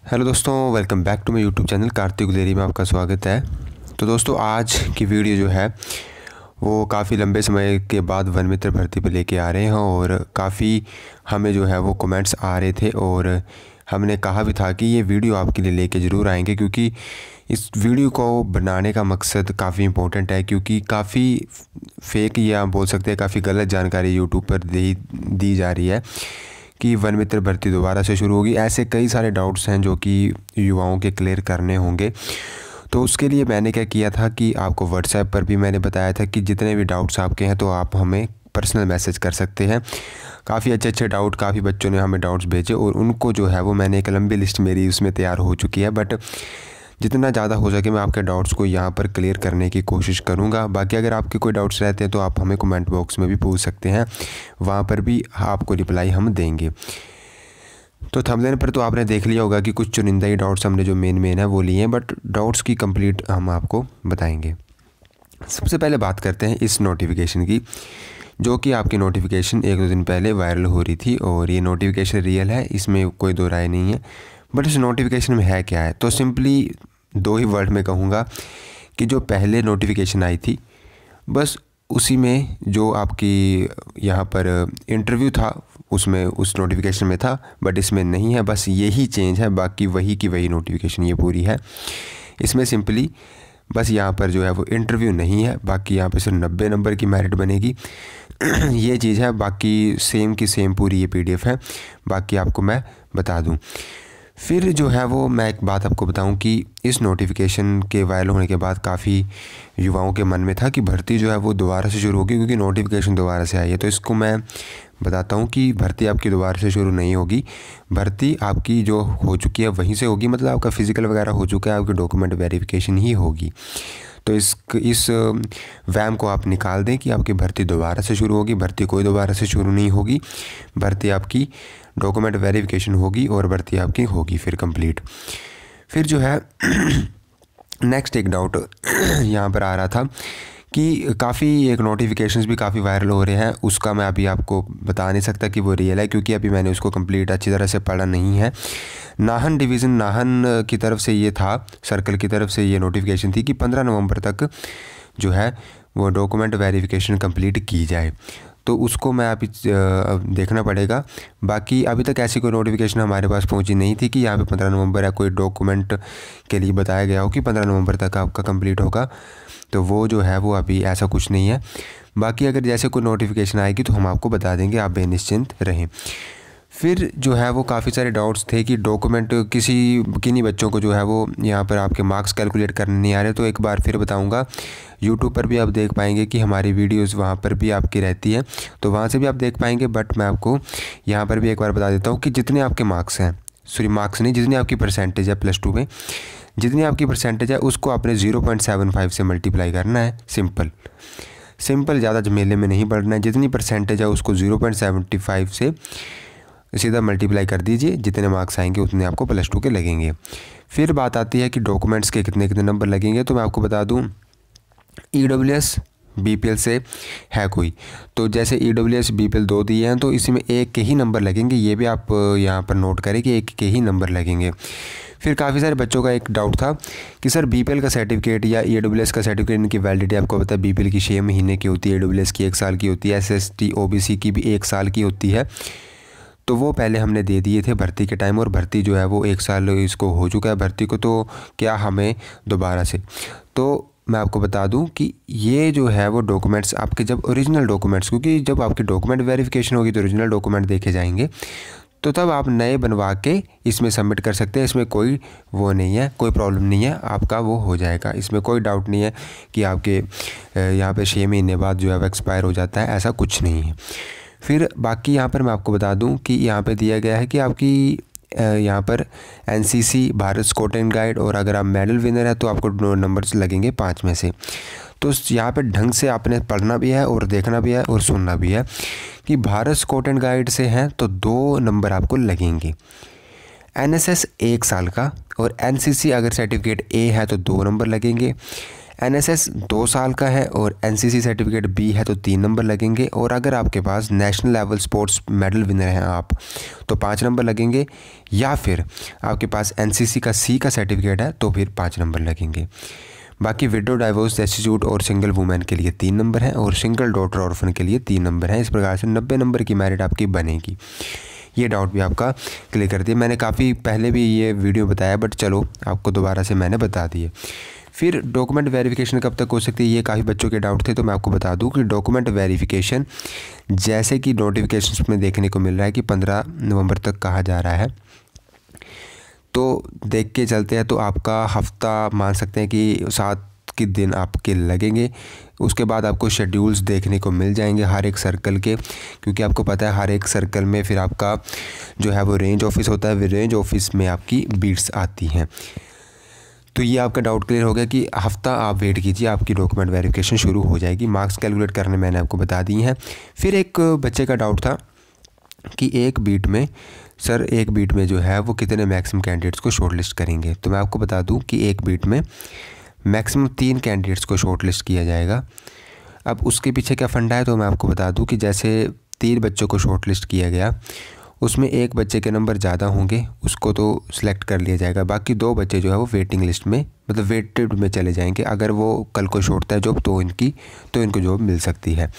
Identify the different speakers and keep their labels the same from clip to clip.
Speaker 1: Hello दोस्तों, welcome back to my YouTube channel Kartik Guleri में आपका स्वागत है। तो दोस्तों, आज की वीडियो जो है वो काफ़ी लंबे समय के बाद वन मित्र भर्ती पर लेके आ रहे हैं और काफ़ी हमें जो है वो कमेंट्स आ रहे थे और हमने कहा भी था कि ये वीडियो आपके लिए लेके ज़रूर आएंगे, क्योंकि इस वीडियो को बनाने का मकसद काफ़ी इम्पोर्टेंट है। क्योंकि काफ़ी फेक या बोल सकते हैं काफ़ी गलत जानकारी यूट्यूब पर दी जा रही है कि वन मित्र भर्ती दोबारा से शुरू होगी। ऐसे कई सारे डाउट्स हैं जो कि युवाओं के क्लियर करने होंगे। तो उसके लिए मैंने क्या किया था कि आपको व्हाट्सएप पर भी मैंने बताया था कि जितने भी डाउट्स आपके हैं तो आप हमें पर्सनल मैसेज कर सकते हैं। काफ़ी अच्छे डाउट काफ़ी बच्चों ने हमें डाउट्स भेजे और उनको जो है वो मैंने एक लंबी लिस्ट मेरी उसमें तैयार हो चुकी है। बट जितना ज़्यादा हो सके मैं आपके डाउट्स को यहाँ पर क्लियर करने की कोशिश करूँगा। बाकी अगर आपके कोई डाउट्स रहते हैं तो आप हमें कमेंट बॉक्स में भी पूछ सकते हैं, वहाँ पर भी आपको रिप्लाई हम देंगे। तो थंबनेल पर तो आपने देख लिया होगा कि कुछ चुनिंदा ही डाउट्स हमने जो मेन है वो लिए हैं, बट डाउट्स की कंप्लीट हम आपको बताएंगे। सबसे पहले बात करते हैं इस नोटिफिकेशन की, जो कि आपकी नोटिफिकेशन 1-2 दिन पहले वायरल हो रही थी और ये नोटिफिकेशन रियल है, इसमें कोई दो राय नहीं है। बट इस नोटिफिकेशन में है क्या है, तो सिंपली 2 ही वर्ड में कहूँगा कि जो पहले नोटिफिकेशन आई थी बस उसी में जो आपकी यहाँ पर इंटरव्यू था उसमें उस नोटिफिकेशन में था, बट इसमें नहीं है। बस यही चेंज है, बाकी वही की वही नोटिफिकेशन ये पूरी है। इसमें सिंपली बस यहाँ पर जो है वो इंटरव्यू नहीं है, बाकी यहाँ पे सिर्फ 90 नंबर की मेरिट बनेगी ये चीज़ है। बाकी सेम की सेम पूरी ये PDF है, बाकी आपको मैं बता दूँ। फिर जो है वो मैं एक बात आपको बताऊं कि इस नोटिफिकेशन के वायरल होने के बाद काफ़ी युवाओं के मन में था कि भर्ती जो है वो दोबारा से शुरू होगी, क्योंकि नोटिफिकेशन दोबारा से आई है। तो इसको मैं बताता हूं कि भर्ती आपकी दोबारा से शुरू नहीं होगी। भर्ती आपकी जो हो चुकी है वहीं से होगी, मतलब आपका फ़िज़िकल वगैरह हो चुका है, आपकी डॉक्यूमेंट वेरिफिकेशन ही होगी। तो इस वहम को आप निकाल दें कि आपकी भर्ती दोबारा से शुरू होगी। भर्ती कोई दोबारा से शुरू नहीं होगी, भर्ती आपकी डॉक्यूमेंट वेरिफिकेशन होगी और भर्ती आपकी होगी फिर कंप्लीट। फिर जो है नेक्स्ट एक डाउट यहाँ पर आ रहा था कि काफ़ी एक नोटिफिकेशंस भी काफ़ी वायरल हो रहे हैं, उसका मैं अभी आपको बता नहीं सकता कि वो रियल है, क्योंकि अभी मैंने उसको कंप्लीट अच्छी तरह से पढ़ा नहीं है। नाहन डिवीज़न नाहन की तरफ से ये था, सर्कल की तरफ से ये नोटिफिकेशन थी कि 15 नवंबर तक जो है वो डॉक्यूमेंट वेरिफिकेशन कंप्लीट की जाए। तो उसको मैं अभी देखना पड़ेगा। बाकी अभी तक ऐसी कोई नोटिफिकेशन हमारे पास पहुंची नहीं थी कि यहाँ पे 15 नवंबर या कोई डॉक्यूमेंट के लिए बताया गया हो कि 15 नवंबर तक आपका कंप्लीट होगा। तो वो जो है वो अभी ऐसा कुछ नहीं है। बाकी अगर जैसे कोई नोटिफिकेशन आएगी तो हम आपको बता देंगे, आप बेनिश्चिंत रहें। फिर जो है वो काफ़ी सारे डाउट्स थे कि डॉक्यूमेंट किन्हीं बच्चों को जो है वो यहाँ पर आपके मार्क्स कैलकुलेट करने नहीं आ रहे। तो एक बार फिर बताऊँगा, यूट्यूब पर भी आप देख पाएंगे कि हमारी वीडियोस वहाँ पर भी आपकी रहती है, तो वहाँ से भी आप देख पाएंगे। बट मैं आपको यहाँ पर भी एक बार बता देता हूँ कि जितने आपके मार्क्स हैं, सॉरी मार्क्स नहीं, जितनी आपकी परसेंटेज है +2 में, जितनी आपकी परसेंटेज है उसको आपने 0.75 से मल्टीप्लाई करना है। सिंपल, ज़्यादा झमेले में नहीं पड़ना है। जितनी परसेंटेज है उसको 0.75 से सीधा मल्टीप्लाई कर दीजिए, जितने मार्क्स आएंगे उतने आपको +2 के लगेंगे। फिर बात आती है कि डॉक्यूमेंट्स के कितने नंबर लगेंगे। तो मैं आपको बता दूं, EWS BPL से है कोई, तो जैसे EWS BPL 2 दिए हैं तो इसी में एक के ही नंबर लगेंगे। ये भी आप यहाँ पर नोट करें कि एक के ही नंबर लगेंगे। फिर काफ़ी सारे बच्चों का एक डाउट था कि सर BPL का सर्टिफिकेट या EWS का सर्टिफिकेट, इनकी वैलिडिटी आपको पता है BPL की 6 महीने की होती है, EWS की 1 साल की होती है, SST OBC की भी 1 साल की होती है। तो वो पहले हमने दे दिए थे भर्ती के टाइम, और भर्ती जो है वो 1 साल इसको हो चुका है भर्ती को। तो क्या हमें दोबारा से, तो मैं आपको बता दूं कि ये जो है वो डॉक्यूमेंट्स आपके जब ओरिजिनल डॉक्यूमेंट्स, क्योंकि जब आपकी डॉक्यूमेंट वेरिफिकेशन होगी तो ओरिजिनल डॉक्यूमेंट देखे जाएंगे, तो तब आप नए बनवा के इसमें सबमिट कर सकते हैं। इसमें कोई वो नहीं है, कोई प्रॉब्लम नहीं है, आपका वो हो जाएगा। इसमें कोई डाउट नहीं है कि आपके यहाँ पे 6 महीने बाद जो है वो एक्सपायर हो जाता है, ऐसा कुछ नहीं है। फिर बाकी यहाँ पर मैं आपको बता दूं कि यहाँ पे दिया गया है कि आपकी यहाँ पर NCC Bharat scout and guide, और अगर आप मेडल विनर है तो आपको नंबर्स लगेंगे 5 में से। तो यहाँ पे ढंग से आपने पढ़ना भी है और देखना भी है और सुनना भी है कि भारत स्काउट एंड गाइड से हैं तो 2 नंबर आपको लगेंगे। NSS 1 साल का, और NCC अगर सर्टिफिकेट A है तो 2 नंबर लगेंगे। एनएसएस 2 साल का है और एनसीसी सर्टिफिकेट बी है तो 3 नंबर लगेंगे। और अगर आपके पास national level sports medal winner हैं आप तो 5 नंबर लगेंगे, या फिर आपके पास एनसीसी का सी का सर्टिफिकेट है तो फिर 5 नंबर लगेंगे। बाकी विडो, डाइवोर्स, डेस्टिट्यूट और सिंगल वुमेन के लिए 3 नंबर हैं और सिंगल डॉटर ऑर्फन के लिए 3 नंबर हैं। इस प्रकार से 90 नंबर की मेरिट आपकी बनेगी। ये डाउट भी आपका क्लियर कर दिया। मैंने काफ़ी पहले भी ये वीडियो बताया, बट चलो आपको दोबारा से मैंने बता दिए। फिर डॉक्यूमेंट वेरिफिकेशन कब तक हो सकती है, ये काफ़ी बच्चों के डाउट थे, तो मैं आपको बता दूं कि डॉक्यूमेंट वेरिफिकेशन जैसे कि नोटिफिकेशन में देखने को मिल रहा है कि 15 नवंबर तक कहा जा रहा है, तो देख के चलते हैं। तो आपका हफ्ता मान सकते हैं कि 7 के दिन आपके लगेंगे। उसके बाद आपको शेड्यूल्स देखने को मिल जाएंगे हर एक सर्कल के, क्योंकि आपको पता है हर एक सर्कल में फिर आपका जो है वो रेंज ऑफिस होता है, रेंज ऑफिस में आपकी बीट्स आती हैं। तो ये आपका डाउट क्लियर हो गया कि हफ्ता आप वेट कीजिए, आपकी डॉक्यूमेंट वेरिफिकेशन शुरू हो जाएगी। मार्क्स कैलकुलेट करने मैंने आपको बता दी हैं। फिर एक बच्चे का डाउट था कि एक बीट में सर, एक बीट में जो है वो कितने मैक्सिमम कैंडिडेट्स को शॉर्टलिस्ट करेंगे। तो मैं आपको बता दूं कि एक बीट में मैक्सिमम 3 कैंडिडेट्स को शॉर्टलिस्ट किया जाएगा। अब उसके पीछे क्या फंडा है, तो मैं आपको बता दूं कि जैसे 3 बच्चों को शॉर्टलिस्ट किया गया, उसमें एक बच्चे के नंबर ज़्यादा होंगे, उसको तो सिलेक्ट कर लिया जाएगा। बाकी 2 बच्चे जो है वो वेटिंग लिस्ट में, मतलब वेटेड में चले जाएंगे। अगर वो कल को छोड़ता है जॉब तो इनको जॉब मिल सकती है।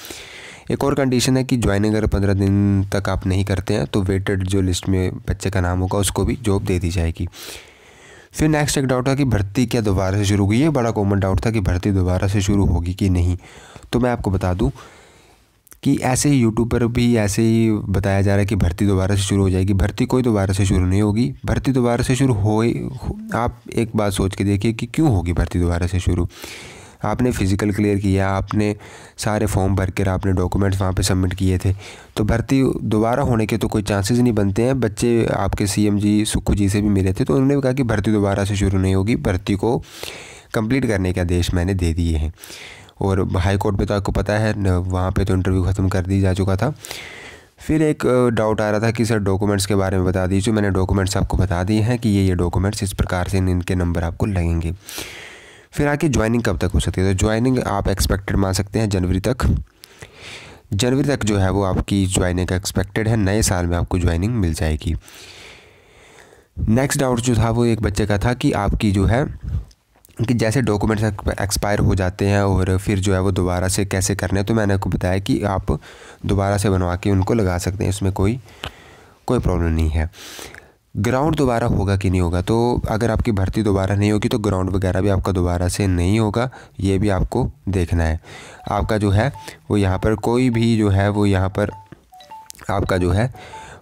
Speaker 1: एक और कंडीशन है कि ज्वाइनिंग अगर 15 दिन तक आप नहीं करते हैं तो वेटेड जो लिस्ट में बच्चे का नाम होगा उसको भी जॉब दे दी जाएगी। फिर नेक्स्ट एक डाउट था कि भर्ती क्या दोबारा से शुरू होगी। ये बड़ा कॉमन डाउट था कि भर्ती दोबारा से शुरू होगी कि नहीं। तो मैं आपको बता दूं कि ऐसे ही यूट्यूब पर भी ऐसे ही बताया जा रहा है कि भर्ती दोबारा से शुरू हो जाएगी। भर्ती कोई दोबारा से शुरू नहीं होगी। भर्ती दोबारा से शुरू आप एक बात सोच के देखिए कि क्यों होगी भर्ती दोबारा से शुरू। आपने फ़िज़िकल क्लियर किया, आपने सारे फॉर्म भर कर आपने डॉक्यूमेंट्स वहाँ पे सबमिट किए थे, तो भर्ती दोबारा होने के तो कोई चांसेस नहीं बनते हैं। बच्चे आपके सीएम जी सुक्खू जी से भी मिले थे, तो उन्होंने भी कहा कि भर्ती दोबारा से शुरू नहीं होगी, भर्ती को कंप्लीट करने के आदेश मैंने दे दिए हैं। और हाई कोर्ट पे तो आपको पता है वहाँ पे तो इंटरव्यू ख़त्म कर दी जा चुका था। फिर एक डाउट आ रहा था कि सर डॉक्यूमेंट्स के बारे में बता दीजिए। मैंने डॉक्यूमेंट्स आपको बता दिए हैं कि ये डॉक्यूमेंट्स इस प्रकार से इनके नंबर आपको लगेंगे। फिर आगे ज्वाइनिंग कब तक हो सकती है, तो ज्वाइनिंग आप एक्सपेक्टेड मान सकते हैं जनवरी तक जो है वो आपकी ज्वाइनिंग एक्सपेक्टेड है। नए साल में आपको ज्वाइनिंग मिल जाएगी। नेक्स्ट डाउट जो था वो एक बच्चे का था कि आपकी जो है कि जैसे डॉक्यूमेंट्स एक्सपायर हो जाते हैं और फिर जो है वो दोबारा से कैसे करने हैं। तो मैंने आपको बताया कि आप दोबारा से बनवा के उनको लगा सकते हैं, इसमें कोई प्रॉब्लम नहीं है। ग्राउंड दोबारा होगा कि नहीं होगा, तो अगर आपकी भर्ती दोबारा नहीं होगी तो ग्राउंड वगैरह भी आपका दोबारा से नहीं होगा, ये भी आपको देखना है। आपका जो है वो यहाँ पर कोई भी जो है वो यहाँ पर आपका जो है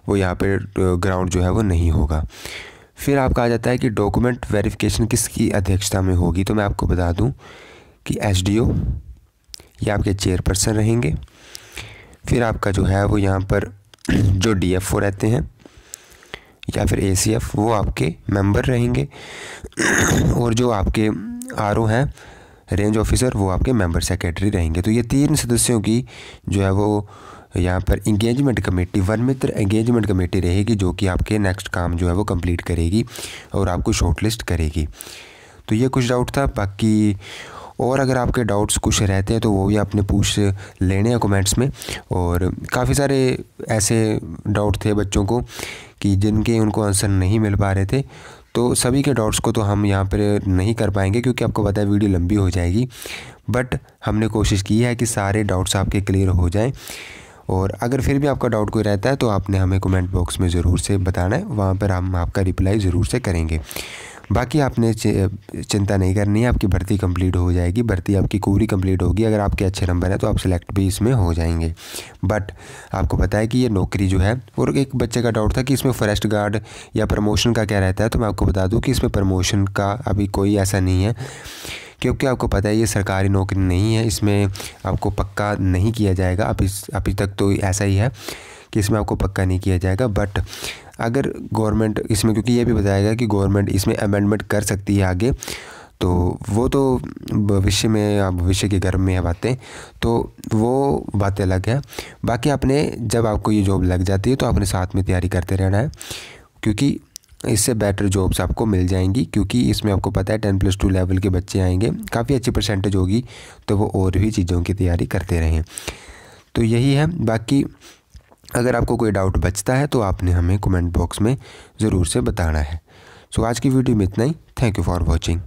Speaker 1: वो यहाँ पर ग्राउंड जो है वो नहीं होगा। फिर आपका आ जाता है कि डॉक्यूमेंट वेरिफिकेशन किसकी अध्यक्षता में होगी। तो मैं आपको बता दूं कि एसडीओ या आपके चेयरपर्सन रहेंगे। फिर आपका जो है वो यहाँ पर जो डीएफओ रहते हैं या फिर एसीएफ वो आपके मेंबर रहेंगे। और जो आपके आरओ हैं रेंज ऑफिसर वो आपके मेंबर सेक्रेटरी रहेंगे। तो ये 3 सदस्यों की जो है वो यहाँ पर इंगेजमेंट कमेटी, वन मित्र एंगेजमेंट कमेटी रहेगी, जो कि आपके नेक्स्ट काम जो है वो कंप्लीट करेगी और आपको शॉर्टलिस्ट करेगी। तो ये कुछ डाउट था। बाकी और अगर आपके डाउट्स कुछ रहते हैं तो वो भी आपने पूछ लेने हैं कमेंट्स में। और काफ़ी सारे ऐसे डाउट थे बच्चों को कि जिनके उनको आंसर नहीं मिल पा रहे थे, तो सभी के डाउट्स को तो हम यहाँ पर नहीं कर पाएंगे क्योंकि आपको पता है वीडियो लंबी हो जाएगी। बट हमने कोशिश की है कि सारे डाउट्स आपके क्लियर हो जाएं। और अगर फिर भी आपका डाउट कोई रहता है तो आपने हमें कमेंट बॉक्स में ज़रूर से बताना है, वहाँ पर हम आपका रिप्लाई ज़रूर से करेंगे। बाकी आपने चिंता नहीं करनी है, आपकी भर्ती कंप्लीट हो जाएगी। भर्ती आपकी पूरी कंप्लीट होगी। अगर आपके अच्छे नंबर हैं तो आप सिलेक्ट भी इसमें हो जाएंगे। बट आपको पता है कि ये नौकरी जो है, और एक बच्चे का डाउट था कि इसमें फॉरेस्ट गार्ड या प्रमोशन का क्या रहता है। तो मैं आपको बता दूं कि इसमें प्रमोशन का अभी कोई ऐसा नहीं है, क्योंकि आपको पता है ये सरकारी नौकरी नहीं है, इसमें आपको पक्का नहीं किया जाएगा। अभी तक तो ऐसा ही है कि इसमें आपको पक्का नहीं किया जाएगा। बट अगर गवर्नमेंट इसमें, क्योंकि ये भी बताया गया कि गवर्नमेंट इसमें अमेंडमेंट कर सकती है आगे, तो वो तो भविष्य में, अब भविष्य के गर्भ में है बातें, तो वो बातें अलग है। बाकी आपने जब आपको ये जॉब लग जाती है तो आपने साथ में तैयारी करते रहना है, क्योंकि इससे बेटर जॉब्स आपको मिल जाएंगी, क्योंकि इसमें आपको पता है 10+2 लेवल के बच्चे आएंगे, काफ़ी अच्छी परसेंटेज होगी, तो वो और भी चीज़ों की तैयारी करते रहें। तो यही है। बाकी अगर आपको कोई डाउट बचता है तो आपने हमें कमेंट बॉक्स में ज़रूर से बताना है। सो आज की वीडियो में इतना ही। Thank you for watching.